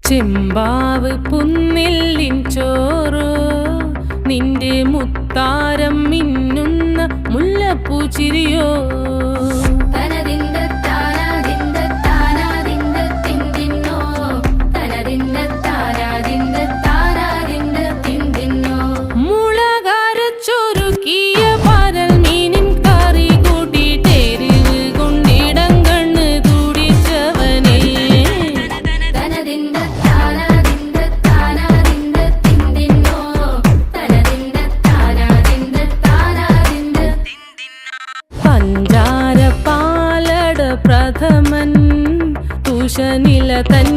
ചെമ്പാവ് പുന്നില്ലിൻ ചോറോ നിന്റെ മുത്താരം മിന്നുന്ന മുല്ലപ്പൂ ചിരിയോ പഞ്ചാര പാലട പ്രഥമൻ തുഷനില തൻ